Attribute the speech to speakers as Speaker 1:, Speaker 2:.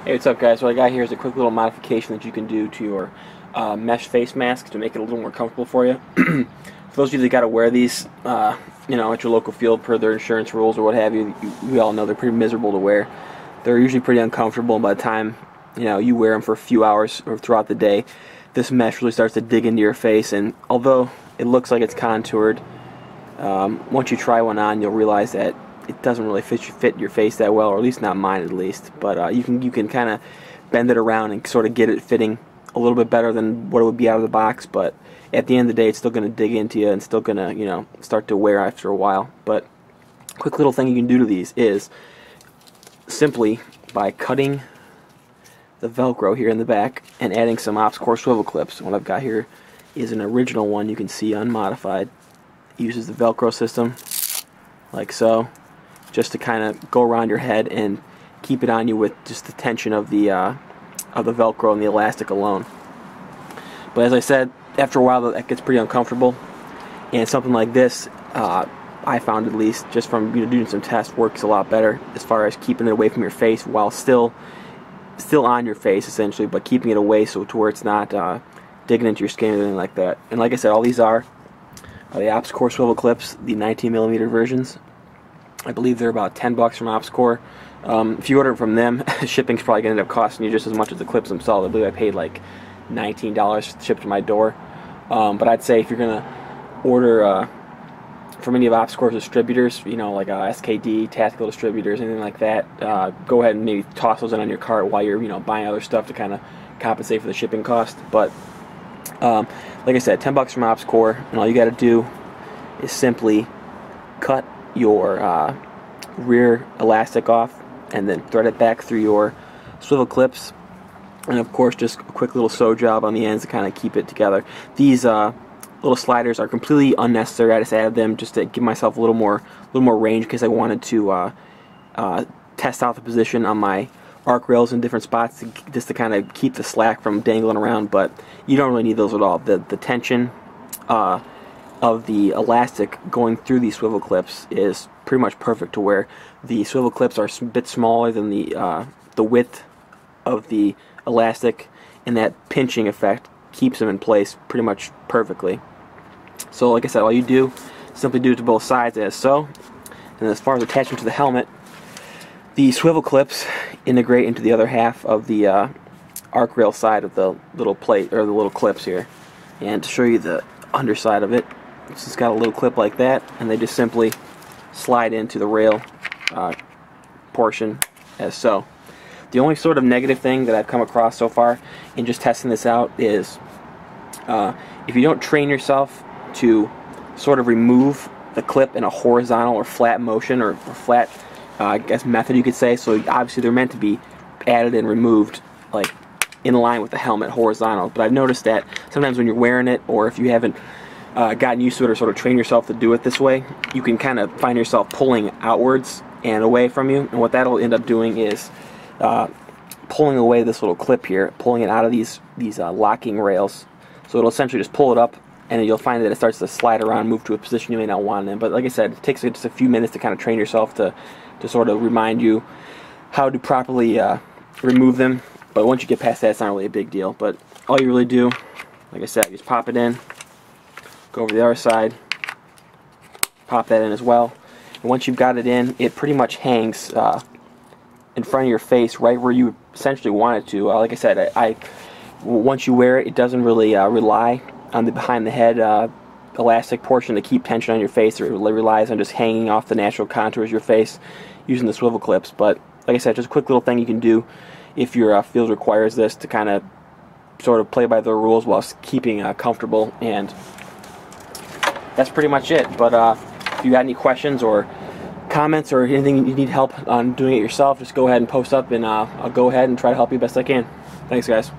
Speaker 1: Hey, what's up, guys? What I got here is a quick little modification that you can do to your mesh face mask to make it a little more comfortable for you. For those of you that got to wear these, at your local field per their insurance rules or what have you, we all know they're pretty miserable to wear. They're usually pretty uncomfortable, and by the time you wear them for a few hours or throughout the day, this mesh really starts to dig into your face. And although it looks like it's contoured, once you try one on, you'll realize that it doesn't really fit your face that well, or at least not mine at least. But you can kind of bend it around and sort of get it fitting a little bit better than what it would be out of the box. But at the end of the day, it's still going to dig into you and still going to start to wear after a while. But quick little thing you can do to these is simply by cutting the Velcro here in the back and adding some ops core swivel clips. What I've got here is an original one, you can see unmodified. It uses the Velcro system like so, just to kind of go around your head and keep it on you with just the tension of the Velcro and the elastic alone. But as I said, after a while that gets pretty uncomfortable, and something like this, I found at least, just from doing some tests, works a lot better as far as keeping it away from your face while still on your face essentially, but keeping it away so to where it's not digging into your skin or anything like that. And like I said, all these are the Ops Core swivel clips, the 19mm versions. I believe they're about $10 from Ops Core. If you order from them, shipping's probably going to end up costing you just as much as the clips themselves. I believe I paid like $19 shipped to my door. But I'd say if you're going to order from any of Ops Core's distributors, like SKD, Tactical Distributors, anything like that, go ahead and maybe toss those in on your cart while you're buying other stuff to kind of compensate for the shipping cost. But like I said, $10 from Ops Core, and all you got to do is simply cut your rear elastic off and then thread it back through your swivel clips, and of course just a quick little sew job on the ends to kind of keep it together. These little sliders are completely unnecessary. I just added them just to give myself a little more range because I wanted to test out the position on my arc rails in different spots just to kind of keep the slack from dangling around. But you don't really need those at all. The tension of the elastic going through these swivel clips is pretty much perfect, to where the swivel clips are a bit smaller than the width of the elastic, and that pinching effect keeps them in place pretty much perfectly. So like I said, all you do, simply do it to both sides as so. And as far as attachment to the helmet, the swivel clips integrate into the other half of the arc rail side of the little plate, or the little clips here. And to show you the underside of it, it's just got a little clip like that, and they just simply slide into the rail portion as so. The only sort of negative thing that I've come across so far in just testing this out is if you don't train yourself to sort of remove the clip in a horizontal or flat motion, or flat I guess method you could say. So obviously they're meant to be added and removed like in line with the helmet, horizontal. But I've noticed that sometimes when you're wearing it, or if you haven't gotten used to it or sort of train yourself to do it this way, you can kind of find yourself pulling outwards and away from you. And what that'll end up doing is pulling away this little clip here, pulling it out of these locking rails. So it'll essentially just pull it up, and you'll find that it starts to slide around, move to a position you may not want it in. But like I said, it takes just a few minutes to kind of train yourself to sort of remind you how to properly remove them. But once you get past that, it's not really a big deal. But all you really do, like I said, just pop it in, go over to the other side, pop that in as well. And once you've got it in, it pretty much hangs in front of your face, right where you essentially want it to. Like I said, once you wear it, it doesn't really rely on the behind the head elastic portion to keep tension on your face. It relies on just hanging off the natural contours of your face using the swivel clips. But like I said, just a quick little thing you can do if your field requires this, to kind of sort of play by the rules while keeping comfortable. And that's pretty much it. But if you got any questions or comments or anything you need help on doing it yourself, just go ahead and post up, and I'll go ahead and try to help you best I can. Thanks, guys.